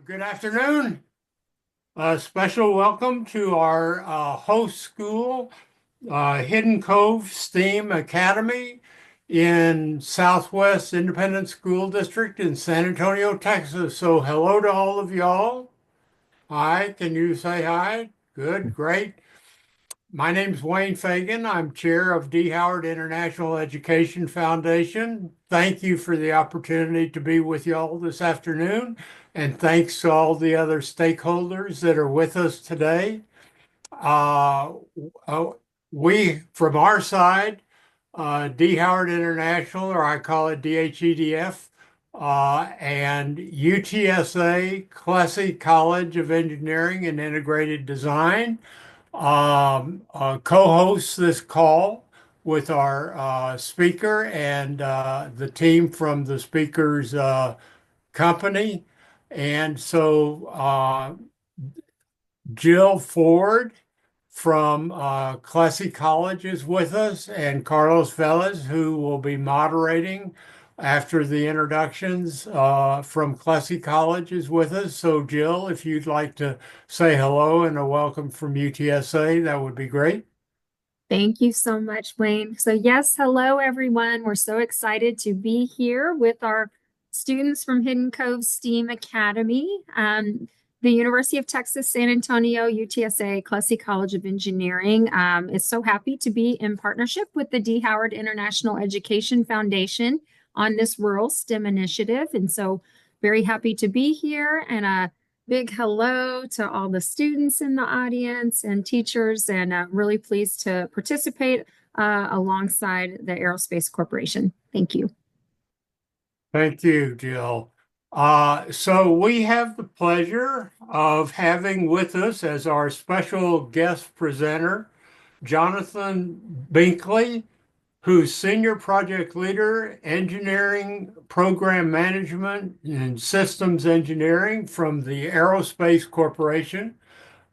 Good afternoon. A special welcome to our host school, Hidden Cove STEAM Academy in Southwest Independent School District in San Antonio, Texas. So hello to all of y'all. Hi, can you say hi? Good, great. My name's Wayne Fagan. I'm chair of D. Howard International Education Foundation. Thank you for the opportunity to be with y'all this afternoon. And thanks to all the other stakeholders that are with us today. Uh, uh, we, from our side, D. Howard International, or I call it DHEDF, and UTSA, Classic College of Engineering and Integrated Design, co-hosts this call with our speaker and the team from the speaker's company. And so Jill Ford from Classic College is with us, and Carlos Velez, who will be moderating after the introductions from Classic College, is with us. So Jill, if you'd like to say hello and a welcome from UTSA, that would be great. Thank you so much, Wayne. So yes, hello everyone. We're so excited to be here with our students from Hidden Cove STEAM Academy. The University of Texas, San Antonio, UTSA, Classic College of Engineering is so happy to be in partnership with the D. Howard International Education Foundation on this rural STEM initiative. And so very happy to be here, and a big hello to all the students in the audience and teachers, and really pleased to participate alongside the Aerospace Corporation. Thank you. Thank you, Jill. So we have the pleasure of having with us as our special guest presenter, Jonathan Binkley, who's Senior Project Leader, Engineering Program Management and Systems Engineering from the Aerospace Corporation.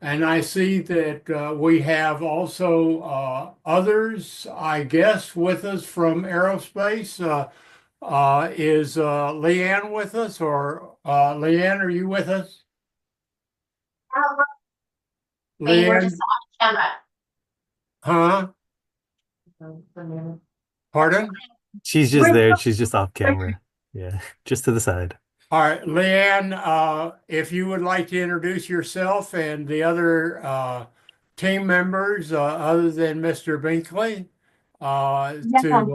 And I see that we have also others, I guess, with us from aerospace. Is Leanne with us, or Leanne, are you with us? Wait, we're Leanne, just on camera. huh? Pardon? She's just there. She's just off camera. Yeah, just to the side. All right, Leanne, if you would like to introduce yourself and the other team members, other than Mr. Binkley, Yeah.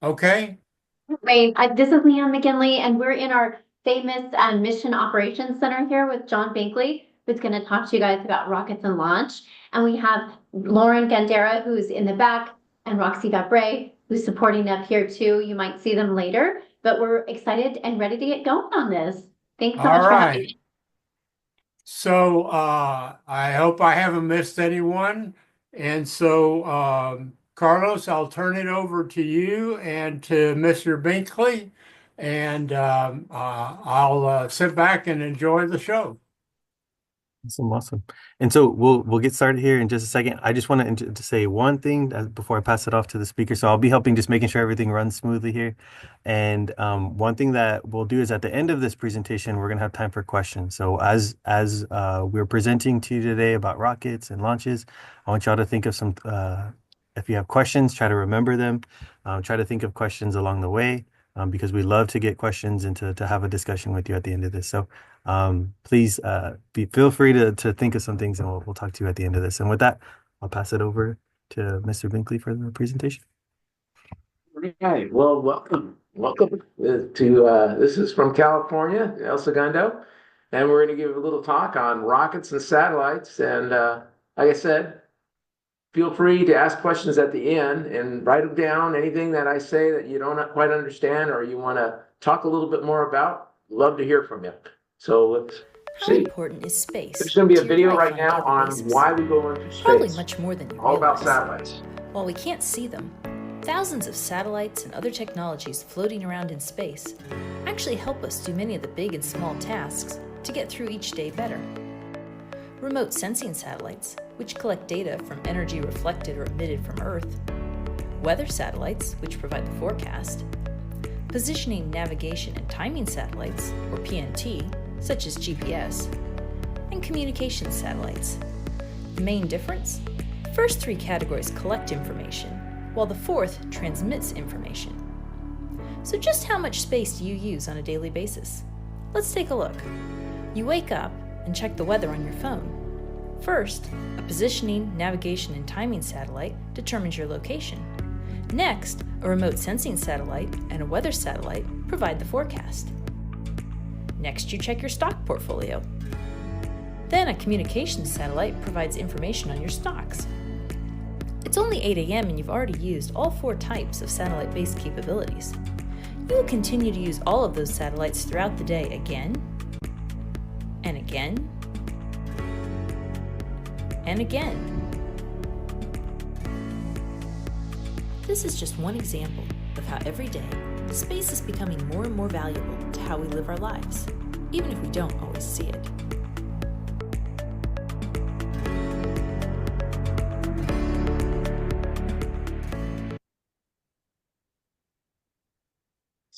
okay. Wait, this is Leanne McKinley, and we're in our famous Mission Operations Center here with John Binkley, who's going to talk to you guys about rockets and launch. And we have Lauren Gandera, who's in the back, and Roxy Gabre, who's supporting up here too. You might see them later, but we're excited and ready to get going on this. Thanks so much for having me. So I hope I haven't missed anyone. And so Carlos, I'll turn it over to you and to Mr. Binkley, and I'll sit back and enjoy the show. Awesome. And so we'll get started here in just a second. I just wanted to say one thing before I pass it off to the speaker. So I'll be helping, just making sure everything runs smoothly here. And one thing that we'll do is at the end of this presentation, we're gonna have time for questions. So as we're presenting to you today about rockets and launches, I want y'all to think of some, if you have questions, try to remember them. Try to think of questions along the way, because we love to get questions and to have a discussion with you at the end of this. So please feel free to think of some things, and we'll talk to you at the end of this. And with that, I'll pass it over to Mr. Binkley for the presentation. Okay, well, welcome to this is from California, El Segundo, and we're going to give a little talk on rockets and satellites. And like I said, feel free to ask questions at the end and write them down. Anything that I say that you don't quite understand or you want to talk a little bit more about, love to hear from you. So let's see. How important is space? There's going to be a video right now on why we go into space. Probably much more than you all realize. About satellites. While we can't see them, thousands of satellites and other technologies floating around in space actually help us do many of the big and small tasks to get through each day better. Remote sensing satellites, which collect data from energy reflected or emitted from Earth, weather satellites, which provide the forecast, positioning, navigation, and timing satellites, or PNT, such as GPS, and communications satellites. The main difference? The first three categories collect information, while the fourth transmits information. So just how much space do you use on a daily basis? Let's take a look. You wake up and check the weather on your phone. First, a positioning, navigation, and timing satellite determines your location. Next, a remote sensing satellite and a weather satellite provide the forecast. Next, you check your stock portfolio. Then a communications satellite provides information on your stocks. It's only 8 a.m. and you've already used all 4 types of satellite-based capabilities. You will continue to use all of those satellites throughout the day again, and again, and again. This is just one example of how every day, space is becoming more and more valuable to how we live our lives, even if we don't always see it.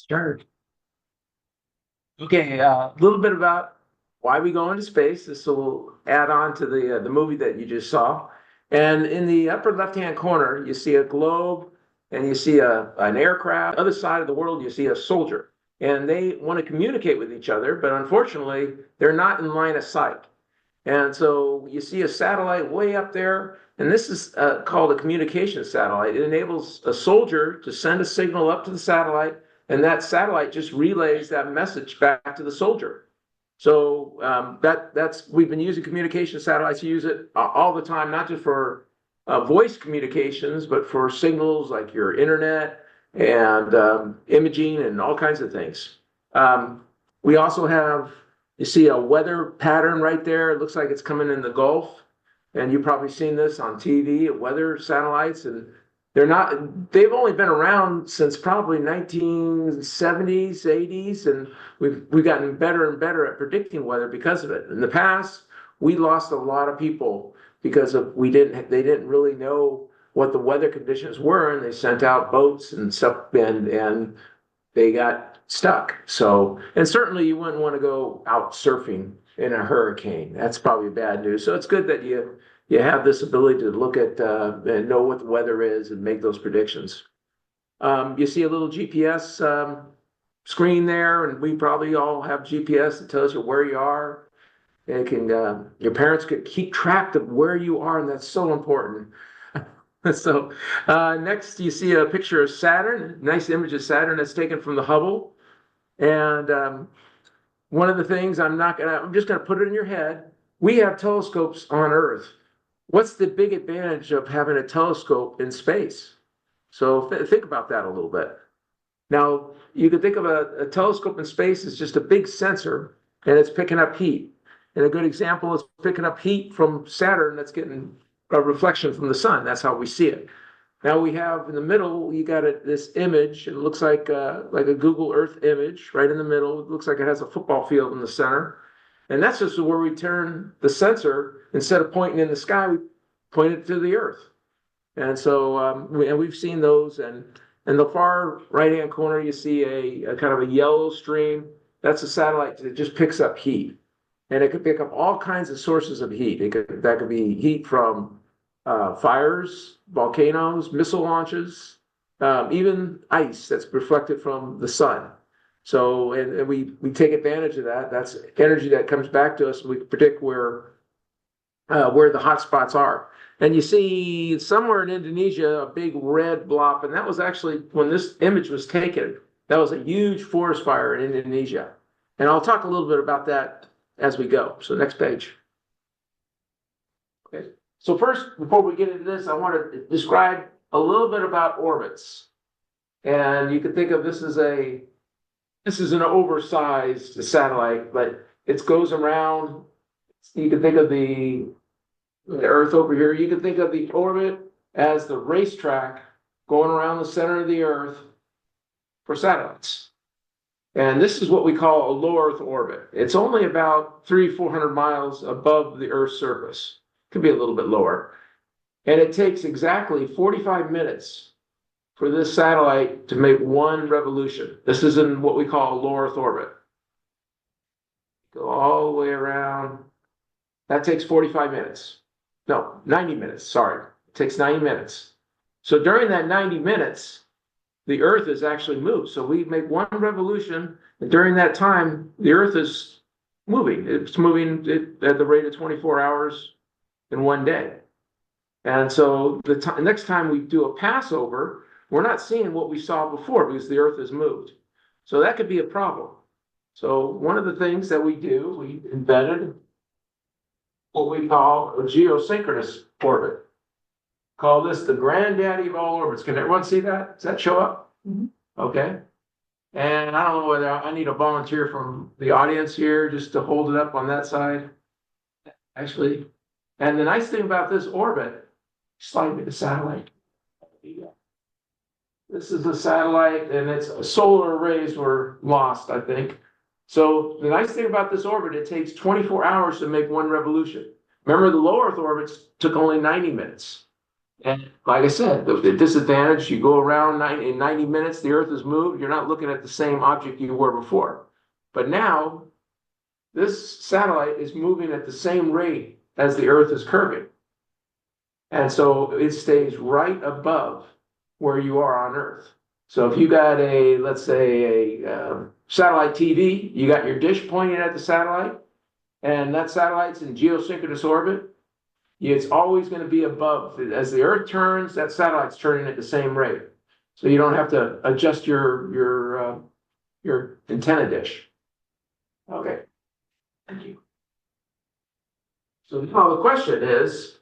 Sure. Okay, a little bit about why we go into space. This will add on to the movie that you just saw. And in the upper left-hand corner, you see a globe and you see an aircraft. Other side of the world, you see a soldier. And they want to communicate with each other, but unfortunately, they're not in line of sight. And so you see a satellite way up there, and this is called a communication satellite. It enables a soldier to send a signal up to the satellite, and that satellite just relays that message back to the soldier. So we've been using communication satellites. You use it all the time, not just for voice communications, but for signals like your internet and imaging and all kinds of things. We also have, you see a weather pattern right there. It looks like it's coming in the Gulf, and you've probably seen this on TV, weather satellites, and they've only been around since probably 1970s, 80s, and we've gotten better and better at predicting weather because of it. In the past, we lost a lot of people because they didn't really know what the weather conditions were, and they sent out boats and stuff, and they got stuck. So, and certainly you wouldn't want to go out surfing in a hurricane. That's probably bad news. So it's good that you have this ability to look at and know what the weather is and make those predictions. You see a little GPS screen there, and we probably all have GPS that tells you where you are. It can your parents could keep track of where you are, and that's so important. So next you see a picture of Saturn, nice image of Saturn that's taken from the Hubble. And one of the things I'm just gonna put it in your head. We have telescopes on Earth. What's the big advantage of having a telescope in space? So think about that a little bit. Now, you could think of a telescope in space as just a big sensor, and it's picking up heat. And a good example is picking up heat from Saturn that's getting a reflection from the sun. That's how we see it. Now we have in the middle, you got this image. It looks like a Google Earth image right in the middle. It looks like it has a football field in the center. And that's just where we turn the sensor, instead of pointing in the sky, we point it to the Earth. And so we've seen those. And in the far right-hand corner, you see a kind of a yellow stream. That's a satellite that just picks up heat. And it could pick up all kinds of sources of heat. That could be heat from fires, volcanoes, missile launches, even ice that's reflected from the sun. So, and we take advantage of that. That's energy that comes back to us. And we can predict where the hot spots are. And you see somewhere in Indonesia, a big red blob. And that was actually, when this image was taken, that was a huge forest fire in Indonesia. And I'll talk a little bit about that as we go. So next page. Okay. So first, before we get into this, I want to describe a little bit about orbits. And you can think of this as an oversized satellite, but it goes around. You can think of the Earth over here. You can think of the orbit as the racetrack going around the center of the Earth for satellites. And this is what we call a low Earth orbit. It's only about 300-400 miles above the Earth's surface. It could be a little bit lower. And it takes exactly 45 minutes for this satellite to make one revolution. This is in what we call a low Earth orbit. go all the way around. That takes 45 minutes. No, 90 minutes. Sorry. It takes 90 minutes. So during that 90 minutes, the Earth is actually moved. So we make one revolution, and during that time, the Earth is moving. It's moving at the rate of 24 hours in one day. And so the next time we do a Passover, we're not seeing what we saw before because the Earth has moved. So that could be a problem. So one of the things that we do, we invented what we call a geosynchronous orbit. Call this the granddaddy of all orbits. Can everyone see that? Does that show up? Mhm. Okay. And I don't know whether I need a volunteer from the audience here just to hold it up on that side. Actually, and the nice thing about this orbit, slide me the satellite. This is the satellite, and its solar arrays were lost, I think. So the nice thing about this orbit, it takes 24 hours to make one revolution. Remember, the low Earth orbits took only 90 minutes. And like I said, the disadvantage, you go around in 90 minutes, the Earth has moved, you're not looking at the same object you were before. But now, this satellite is moving at the same rate as the Earth is curving. And so it stays right above where you are on Earth. So if you got a, let's say, a satellite TV, you got your dish pointing at the satellite, and that satellite's in geosynchronous orbit, it's always going to be above. As the Earth turns, that satellite's turning at the same rate. So you don't have to adjust your antenna dish. Okay, thank you. So now the question is,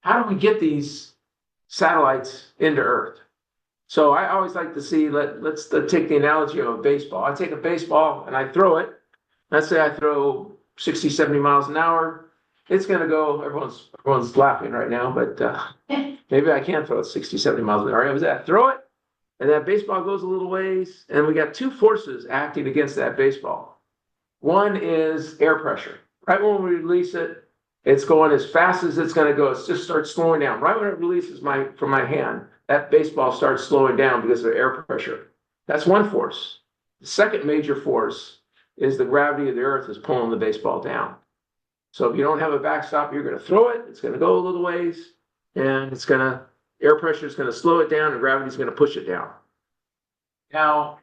how do we get these satellites into Earth? So I always like to see, let's take the analogy of a baseball. I take a baseball and I throw it. Let's say I throw 60, 70 miles an hour. It's going to go, everyone's laughing right now, but maybe I can throw it 60, 70 miles an hour. I throw it, and that baseball goes a little ways, and we got two forces acting against that baseball. One is air pressure. Right when we release it, it's going as fast as it's going to go. It just starts slowing down. Right when it releases from my hand, that baseball starts slowing down because of air pressure. That's one force. The second major force is the gravity of the Earth is pulling the baseball down. So if you don't have a backstop, you're going to throw it. It's going to go a little ways, and air pressure is going to slow it down, and gravity is going to push it down. Now,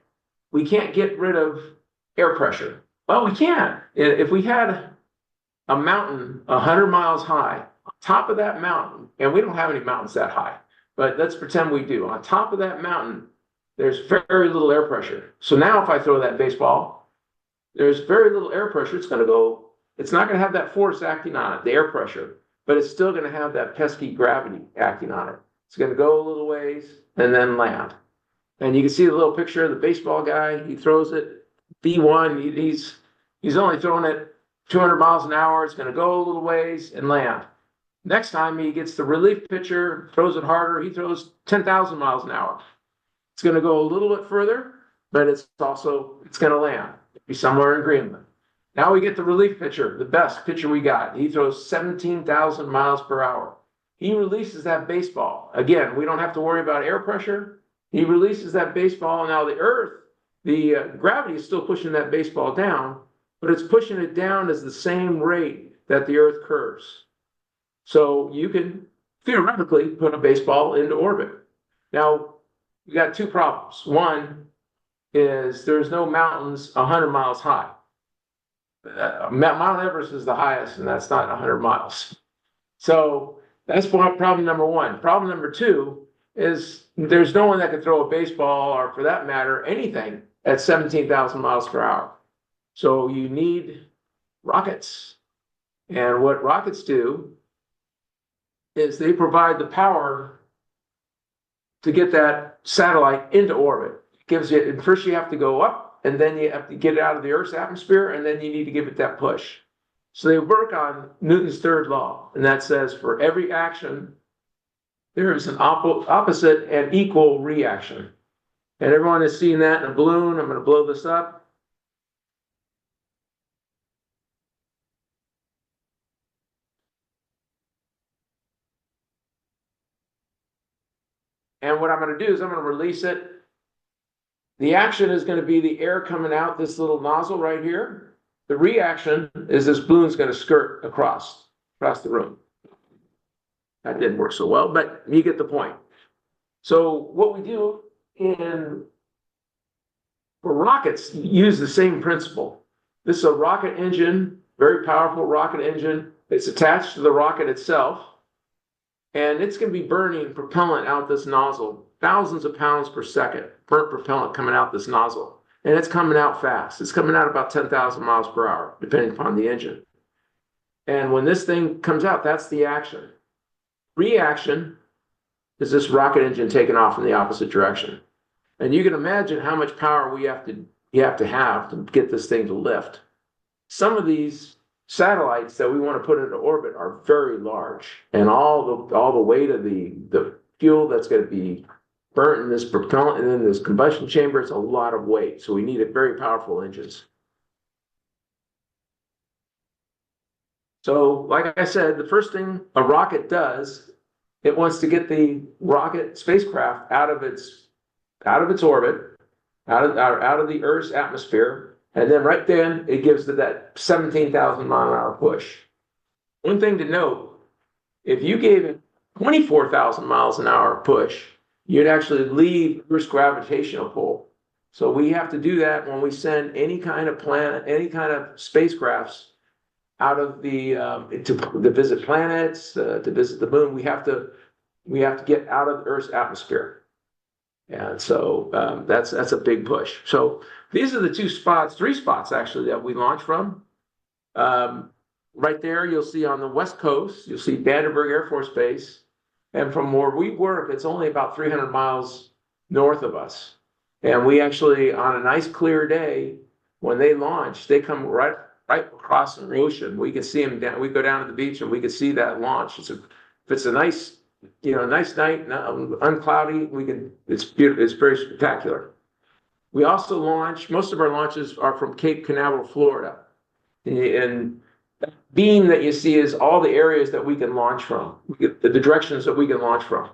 we can't get rid of air pressure. Well, we can. If we had a mountain 100 miles high, on top of that mountain, and we don't have any mountains that high, but let's pretend we do. On top of that mountain, there's very little air pressure. So now if I throw that baseball, there's very little air pressure. It's not going to have that force acting on it, the air pressure, but it's still going to have that pesky gravity acting on it. It's going to go a little ways and then land. And you can see the little picture of the baseball guy. He throws it, B1. He's only throwing it 200 miles an hour. It's going to go a little ways and land. Next time he gets the relief pitcher, throws it harder. He throws 10,000 miles an hour. It's going to go a little bit further, but it's going to land. Be somewhere in Greenland. Now we get the relief pitcher, the best pitcher we got. He throws 17,000 miles per hour. He releases that baseball. Again, we don't have to worry about air pressure. He releases that baseball. Now the Earth, the gravity is still pushing that baseball down, but it's pushing it down at the same rate that the Earth curves. So you can theoretically put a baseball into orbit. Now, you got two problems. One is there's no mountains 100 miles high. Mount Everest is the highest, and that's not 100 miles. So that's problem number one. Problem number two is there's no one that can throw a baseball, or for that matter, anything at 17,000 miles per hour. So you need rockets. And what rockets do is they provide the power to get that satellite into orbit. It gives you, first you have to go up, and then you have to get it out of the Earth's atmosphere, and then you need to give it that push. So they work on Newton's third law, and that says for every action, there is an opposite and equal reaction. And everyone has seen that in a balloon. I'm going to blow this up. And what I'm going to do is I'm going to release it. The action is going to be the air coming out this little nozzle right here. The reaction is this balloon's going to skirt across the room. That didn't work so well, but you get the point. So what we do for rockets, use the same principle. This is a rocket engine, very powerful rocket engine. It's attached to the rocket itself, and it's going to be burning propellant out this nozzle, thousands of pounds per second, burnt propellant coming out this nozzle. And it's coming out fast. It's coming out about 10,000 miles per hour, depending upon the engine. And when this thing comes out, that's the action. Reaction is this rocket engine taking off in the opposite direction. And you can imagine how much power you have to get this thing to lift. Some of these satellites that we want to put into orbit are very large, and all the weight of the fuel that's going to be burnt in this propellant and in this combustion chamber, it's a lot of weight. So we need very powerful engines. So, like I said, the first thing a rocket does, it wants to get the rocket spacecraft out of its orbit, out of the Earth's atmosphere, and then right then it gives it that 17,000 mile an hour push. One thing to note, if you gave it 24,000 miles an hour push, you'd actually leave Earth's gravitational pull. So we have to do that when we send any kind of planet, any kind of spacecrafts out of to visit planets, to visit the moon. We have to get out of Earth's atmosphere, and so that's a big push. So these are the three spots actually that we launch from. Right there, you'll see on the west coast, you'll see Vandenberg Air Force Base, and from where we work, it's only about 300 miles north of us. And we actually, on a nice clear day, when they launch, they come right across the ocean. We can see them down. We go down to the beach and we can see that launch. If it's a nice night, uncloudy, it's beautiful. It's very spectacular. We also launch. Most of our launches are from Cape Canaveral, Florida, and that beam that you see is all the areas that we can launch from. The directions that we can launch from,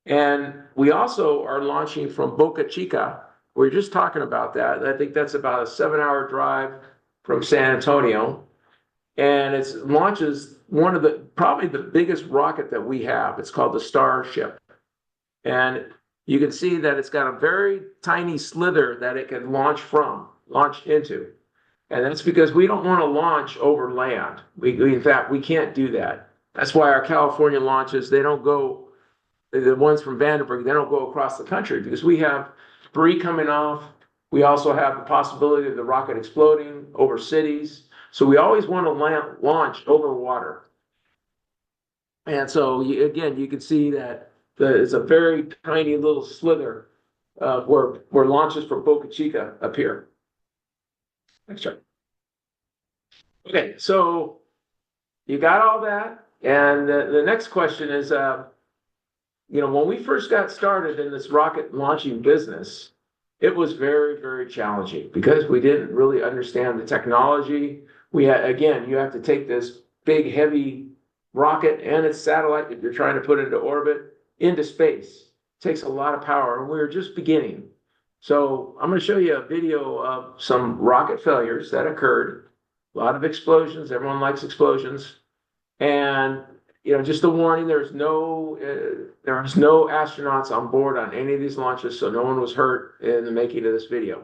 and we also are launching from Boca Chica. We're just talking about that. I think that's about a 7-hour drive from San Antonio, and it launches one of probably the biggest rocket that we have. It's called the Starship, and you can see that it's got a very tiny slither that it can launch into, and that's because we don't want to launch over land. In fact, we can't do that. That's why our California launches, they don't go. The ones from Vandenberg, they don't go across the country because we have debris coming off. We also have the possibility of the rocket exploding over cities. So we always want to launch over water. And so, again, you can see that it's a very tiny little slither where launches from Boca Chica appear. Next chart. Okay, so you got all that. And the next question is, when we first got started in this rocket launching business, it was very, very challenging because we didn't really understand the technology. You have to take this big, heavy rocket and its satellite that you're trying to put into orbit into space. It takes a lot of power, and we were just beginning. So I'm going to show you a video of some rocket failures that occurred. A lot of explosions. Everyone likes explosions. And just a warning, there was no astronauts on board on any of these launches, so no one was hurt in the making of this video.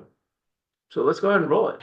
So let's go ahead and roll it.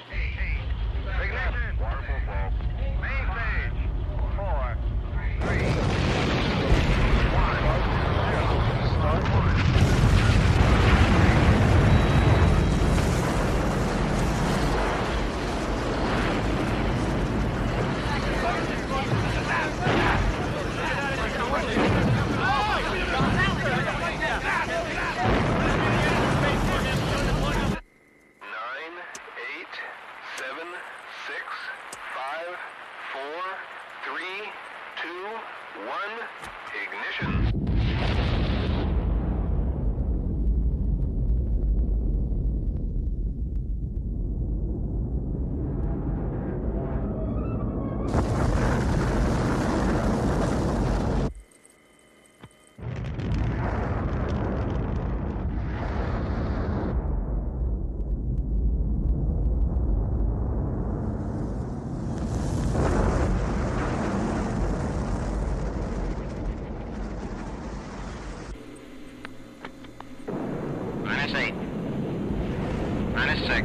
6.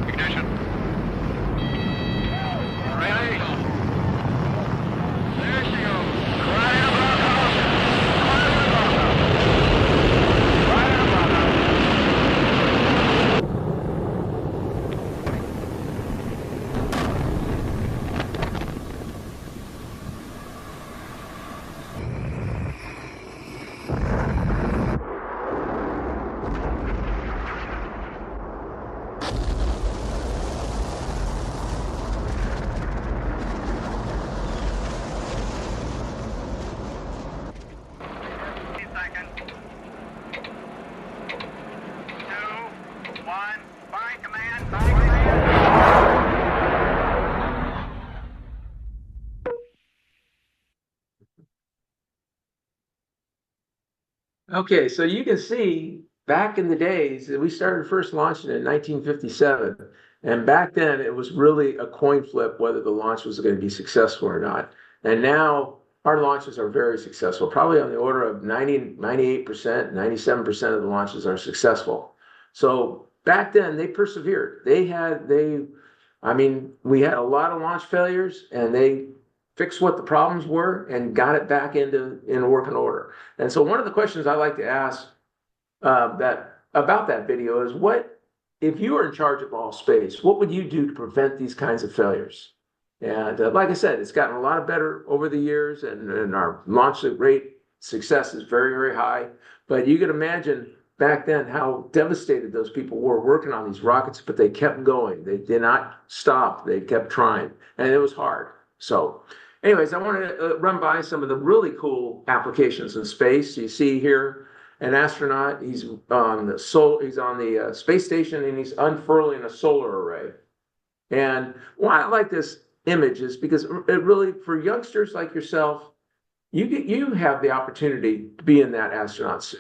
Ignition. Ready? There she goes. Right in the blockhouse. Right in the Second. 2, 1. Fire command. Fire command. Okay, so you can see back in the days, we started first launching in 1957. And back then, it was really a coin flip whether the launch was going to be successful or not. And now our launches are very successful, probably on the order of 98%, 97% of the launches are successful. So back then, they persevered. We had a lot of launch failures, and they fixed what the problems were and got it back in working order. And so one of the questions I like to ask about that video is, what if you were in charge of all space, what would you do to prevent these kinds of failures? And like I said, it's gotten a lot better over the years, and our launch rate success is very, very high. But you can imagine back then how devastated those people were working on these rockets, but they kept going. They did not stop. They kept trying, and it was hard. So anyways, I want to run by some of the really cool applications in space. You see here an astronaut. He's on the space station, and he's unfurling a solar array. And why I like this image is because it really, for youngsters like yourself, you have the opportunity to be in that astronaut suit.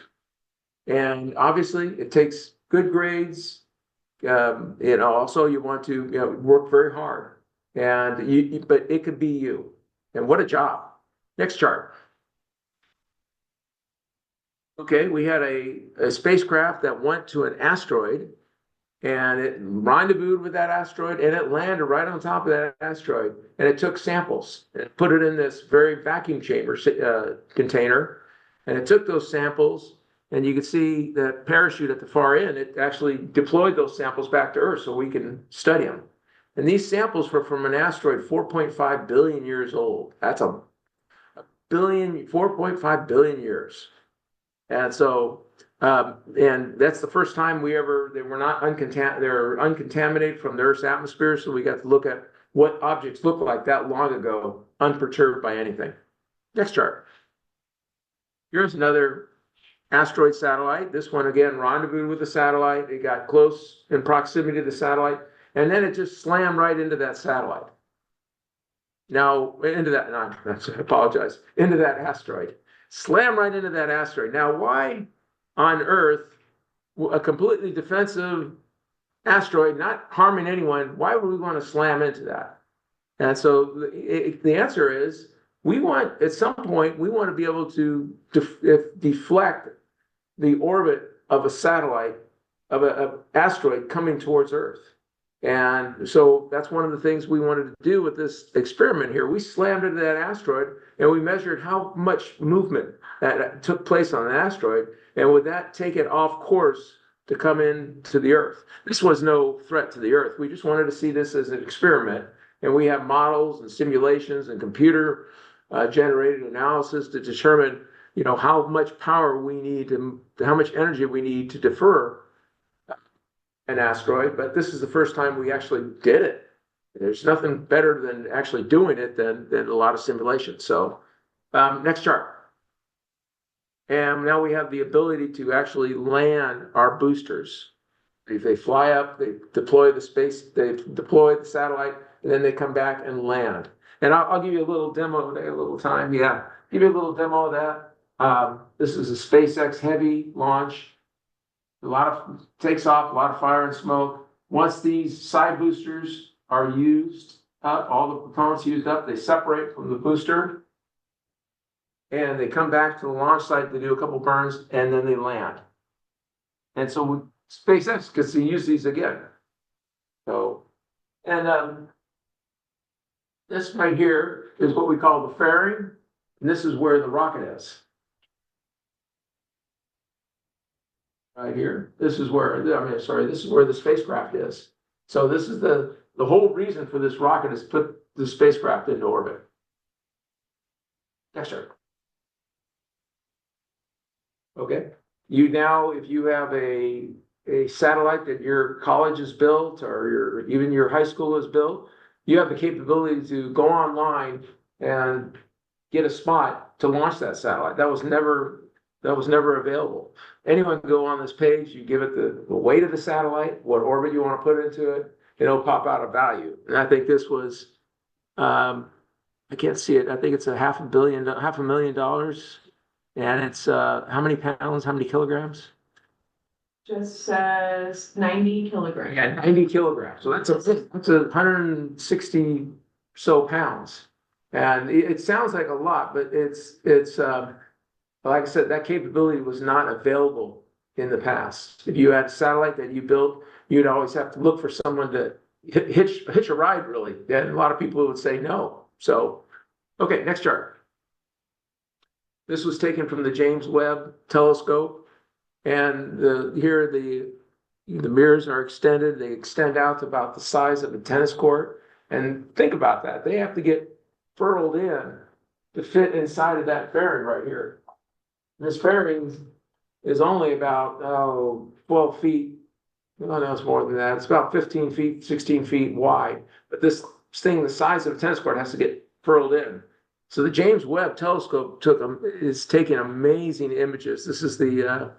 And obviously, it takes good grades. Also you want to work very hard, but it could be you. And what a job. Next chart. Okay, we had a spacecraft that went to an asteroid, and it rendezvoused with that asteroid, and it landed right on top of that asteroid, and it took samples and put it in this very vacuum chamber container, and it took those samples, and you can see that parachute at the far end. It actually deployed those samples back to Earth so we can study them. And these samples were from an asteroid 4.5 billion years old. That's 4.5 billion years. And so, and that's the first time they were uncontaminated from the Earth's atmosphere. So we got to look at what objects looked like that long ago, unperturbed by anything. Next chart. Here's another asteroid satellite. This one again rendezvoused with the satellite. It got close in proximity to the satellite, and then it just slammed right into that satellite. Into that asteroid. Slam right into that asteroid. Now, why on Earth, a completely defensive asteroid, not harming anyone, why would we want to slam into that? And so the answer is, at some point, we want to be able to deflect the orbit of a satellite, of an asteroid coming towards Earth. And so that's one of the things we wanted to do with this experiment here. We slammed into that asteroid, and we measured how much movement that took place on the asteroid, and would that take it off course to come into the Earth? This was no threat to the Earth. We just wanted to see this as an experiment, and we have models and simulations and computer generated analysis to determine, how much power we need how much energy we need to defer an asteroid. But this is the first time we actually did it. There's nothing better than actually doing it than a lot of simulation. So next chart. And now we have the ability to actually land our boosters. If they fly up, they deploy the satellite, and then they come back and land. And I'll give you a little demo today, a little time. Yeah, give you a little demo of that. This is a SpaceX Heavy launch. Takes off, a lot of fire and smoke. Once these side boosters are used up, all the components used up, they separate from the booster, and they come back to the launch site to do a couple burns, and then they land. And so SpaceX gets to use these again. So, and this right here is what we call the fairing, and this is where the rocket is. Right here, this is where, this is where the spacecraft is. So this is the whole reason for this rocket is put the spacecraft into orbit. Next chart. Okay, if you have a satellite that your college has built or even your high school has built, you have the capability to go online and get a spot to launch that satellite. That was never available. Anyone can go on this page, you give it the weight of the satellite, what orbit you want to put into it, it'll pop out a value. And I think this was, I can't see it. I think it's $500,000, and it's how many pounds, how many kilograms? Just says 90 kilograms. Yeah, 90 kilograms. So that's 160 so pounds. And it sounds like a lot, but it's like I said, that capability was not available in the past. If you had a satellite that you built, you'd always have to look for someone to hitch a ride, really. And a lot of people would say no. So, okay, next chart. This was taken from the James Webb Telescope. And here the mirrors are extended. They extend out to about the size of a tennis court. And think about that. They have to get furled in to fit inside of that fairing right here. This fairing is only about 12 feet. No, it's more than that. It's about 15 feet, 16 feet wide. But this thing, the size of a tennis court, has to get furled in. So the James Webb Telescope is taking amazing images. This is the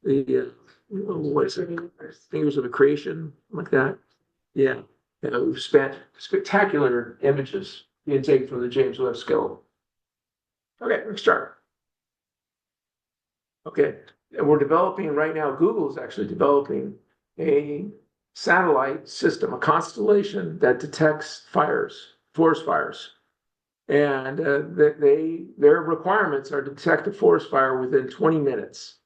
what is it? Fingers of a Creation, like that. Yeah, spectacular images being taken from the James Webb Telescope. Okay, next chart. Okay, and we're developing right now. Google is actually developing a satellite system, a constellation that detects forest fires, and their requirements are to detect a forest fire within 20 minutes.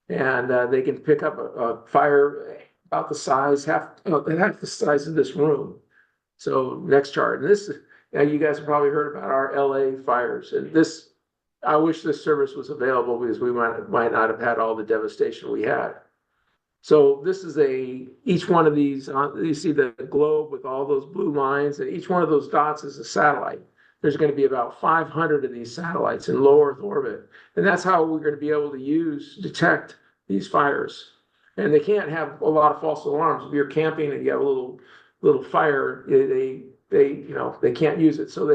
And they can pick up a fire about the size, half the size of this room. So next chart. And this, you guys have probably heard about our LA fires. And this, I wish this service was available because we might not have had all the devastation we had. So this is each one of these, you see the globe with all those blue lines, and each one of those dots is a satellite. There's going to be about 500 of these satellites in low Earth orbit. And that's how we're going to be able to detect these fires. And they can't have a lot of false alarms. If you're camping and you have a little fire, they can't use it. So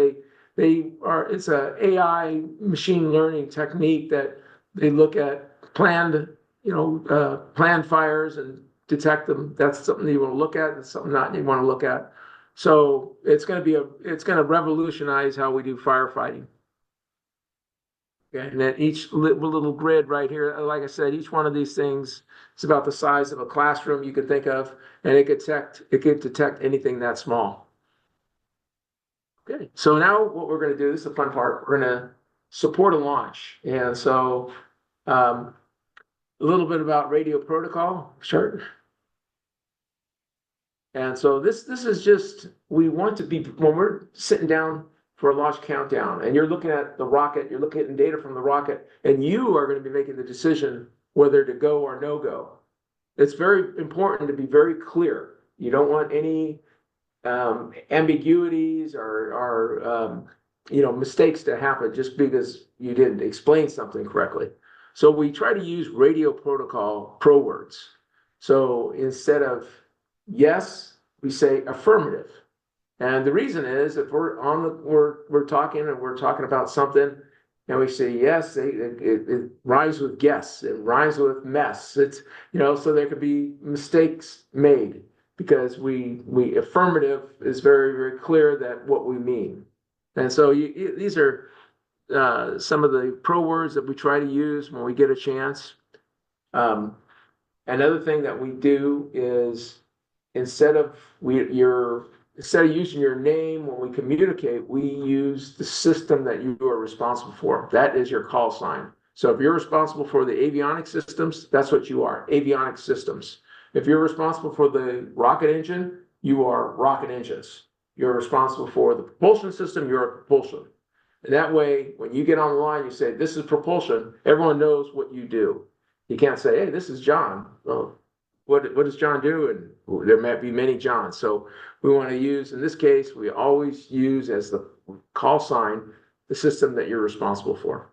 it's a AI machine learning technique that they look at planned fires and detect them. That's something you want to look at, and something not you want to look at. So it's going to revolutionize how we do firefighting. Okay, and then each little grid right here, like I said, each one of these things is about the size of a classroom you could think of, and it could detect anything that small. Okay, so now what we're going to do, this is the fun part, we're going to support a launch. And so a little bit about radio protocol, sure. And so this is just, we want to be, when we're sitting down for a launch countdown and you're looking at the rocket, you're looking at data from the rocket, and you are going to be making the decision whether to go or no go. It's very important to be very clear. You don't want any ambiguities or mistakes to happen just because you didn't explain something correctly. So we try to use radio protocol pro words. So instead of yes, we say affirmative. And the reason is if we're talking about something and we say yes, it rhymes with guess, it rhymes with mess. It's so there could be mistakes made because we affirmative is very, very clear that what we mean. And so these are some of the pro words that we try to use when we get a chance. Another thing that we do is instead of using your name when we communicate, we use the system that you are responsible for. That is your call sign. So if you're responsible for the avionics systems, that's what you are, avionics systems. If you're responsible for the rocket engine, you are rocket engines. You're responsible for the propulsion system, you're propulsion. And that way, when you get on the line, you say, this is propulsion, everyone knows what you do. You can't say, hey, this is John. Well, what does John do? And there might be many Johns. So we want to use, in this case, we always use as the call sign, the system that you're responsible for.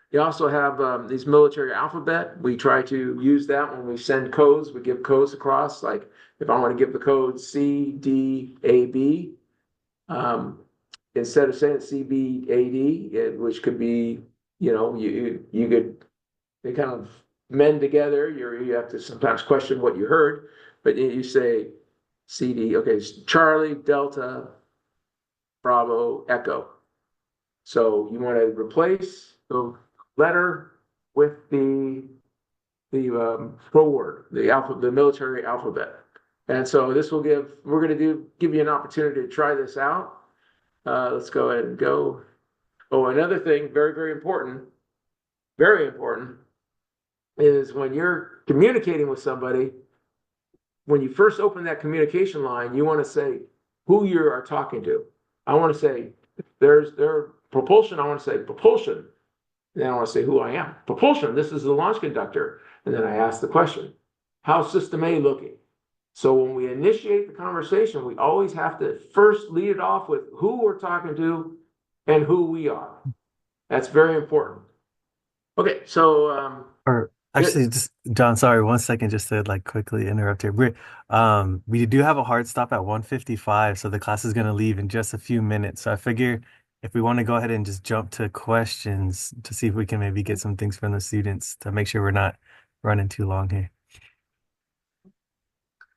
You also have these military alphabet. We try to use that when we send codes. We give codes across, like if I want to give the code C, D, A, B, instead of saying C, B, A, D, which could be, you could, they kind of mend together. You have to sometimes question what you heard, but you say C, D, okay, Charlie, Delta, Bravo, Echo. So you want to replace the letter with the forward, the military alphabet. And so this will we're going to give you an opportunity to try this out. Let's go ahead and go. Oh, another thing, very, very important, is when you're communicating with somebody, when you first open that communication line, you want to say who you are talking to. I want to say, there's propulsion. I want to say propulsion. Then I want to say who I am. Propulsion, this is the launch conductor. And then I ask the question, how's system A looking? So when we initiate the conversation, we always have to first lead it off with who we're talking to and who we are. That's very important. Okay, so Or actually, just John, sorry, 1 second, just to like quickly interrupt here. We do have a hard stop at 1:55, so the class is gonna leave in just a few minutes. So I figure if we want to go ahead and just jump to questions to see if we can maybe get some things from the students to make sure we're not running too long here.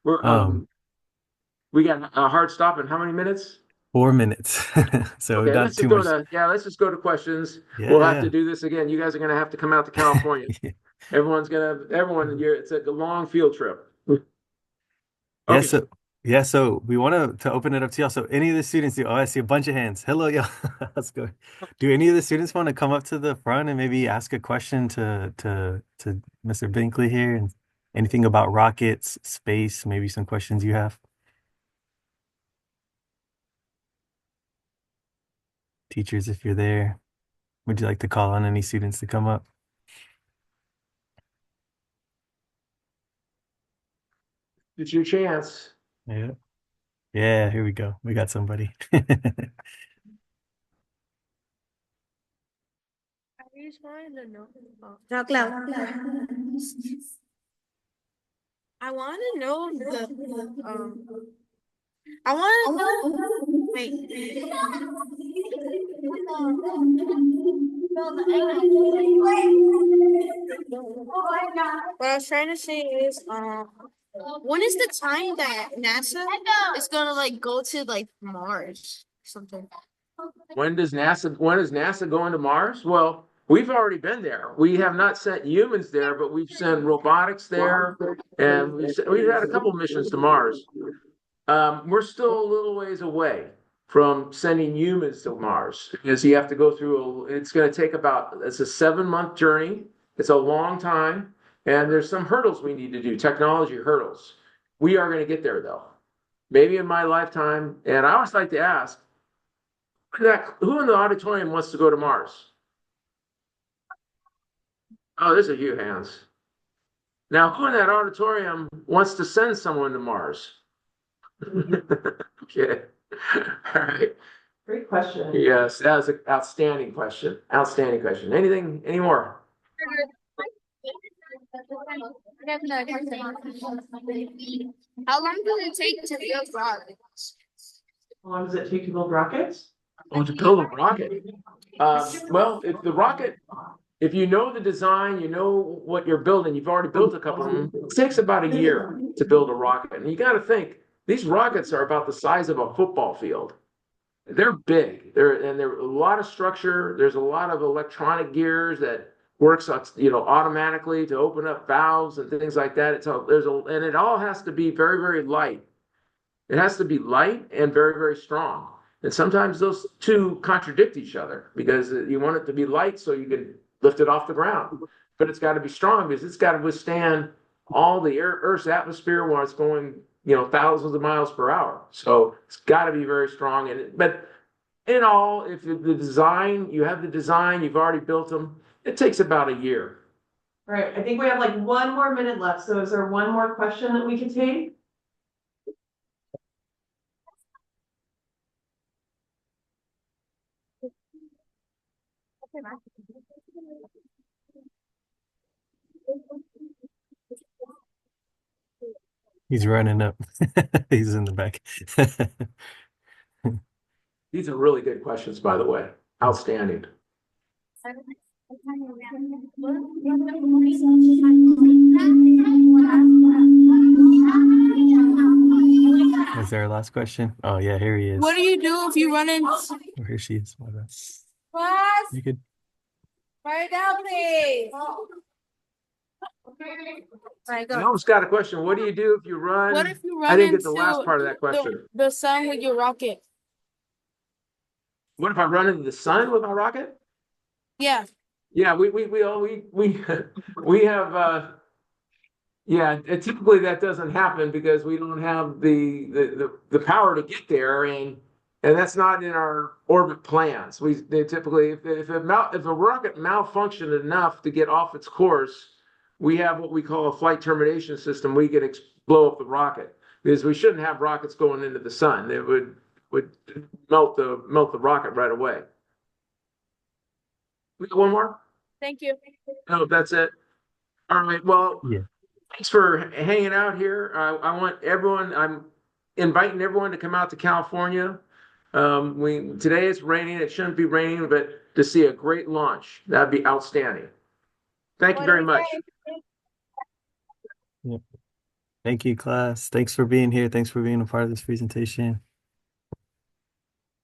we're we got a hard stop in how many minutes? 4 minutes. So Okay, not let's too just go much. let's just go to questions. Yeah, We'll have yeah. to do this again. You guys are gonna have to come out to California. It's a long field trip. Yeah, Okay, so we want to open it up to y'all. So any of the students do, oh, I see a bunch of hands. Hello, y'all. Let's go. Do any of the students want to come up to the front and maybe ask a question to Mr. Binkley here, and anything about rockets, space, maybe some questions you have? Teachers, if you're there, would you like to call on any students to come up? it's your chance. Yeah. Yeah, here we go. We got somebody. I just wanted to know. Talk loud. I want to know I want to know. Wait. What I was trying to say is, when is the time that NASA is gonna like go to like Mars or something? When is NASA going to Mars? Well, we've already been there. We have not sent humans there, but we've sent robotics there, and we've had a couple missions to Mars. We're still a little ways away from sending humans to Mars, because you have to go through it's going to take it's a 7-month journey. It's a long time, and there's some hurdles we need to do, technology hurdles. We are going to get there though, maybe in my lifetime. And I always like to ask, who in the auditorium wants to go to Mars? Oh, there's a few hands. Now, who in that auditorium wants to send someone to Mars? Okay. All right. Great question. Yes, that was an outstanding question. Outstanding question. Any more? How long does it take to build rockets? How long does it take to build rockets? Oh, to build a rocket. Well, if you know the design, you know what you're building, you've already built a couple of them, it takes about a year to build a rocket. And you got to think, these rockets are about the size of a football field. They're big. There's a lot of structure. There's a lot of electronic gears that works, automatically to open up valves and things like that. And it all has to be very, very light. It has to be light and very, very strong. And sometimes those two contradict each other, because you want it to be light so you can lift it off the ground. But it's got to be strong because it's got to withstand all the Earth's atmosphere when it's going, thousands of miles per hour. So it's got to be very strong. But in all, if you have the design, you've already built them, it takes about a year. All right, I think we have like 1 more minute left. So is there one more question that we could take? He's running up. He's in the back. These are really good questions, by the way. Outstanding. Is there a last question? Oh yeah, here he is. What do you do if you run in? Oh, here she is. My bad. Class, You could. write down, please. Right, I go. almost got a question. What do you do if you run? What if you I run didn't get the last into part of that question. the sun with your rocket? What if I run into the sun with my rocket? Yeah. Yeah, we have typically that doesn't happen because we don't have the power to get there, and that's not in our orbit plans. They typically if a rocket malfunctioned enough to get off its course, we have what we call a flight termination system. We can blow up the rocket because we shouldn't have rockets going into the sun. It would melt the rocket right away. We got one more? Thank you. No, that's it. All right. Well, Yeah. thanks for hanging out here. I'm inviting everyone to come out to California. Today it's raining. It shouldn't be raining, but to see a great launch, that'd be outstanding. Thank you very much. Yep. Thank you, class. Thanks for being here. Thanks for being a part of this presentation.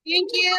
Thank you.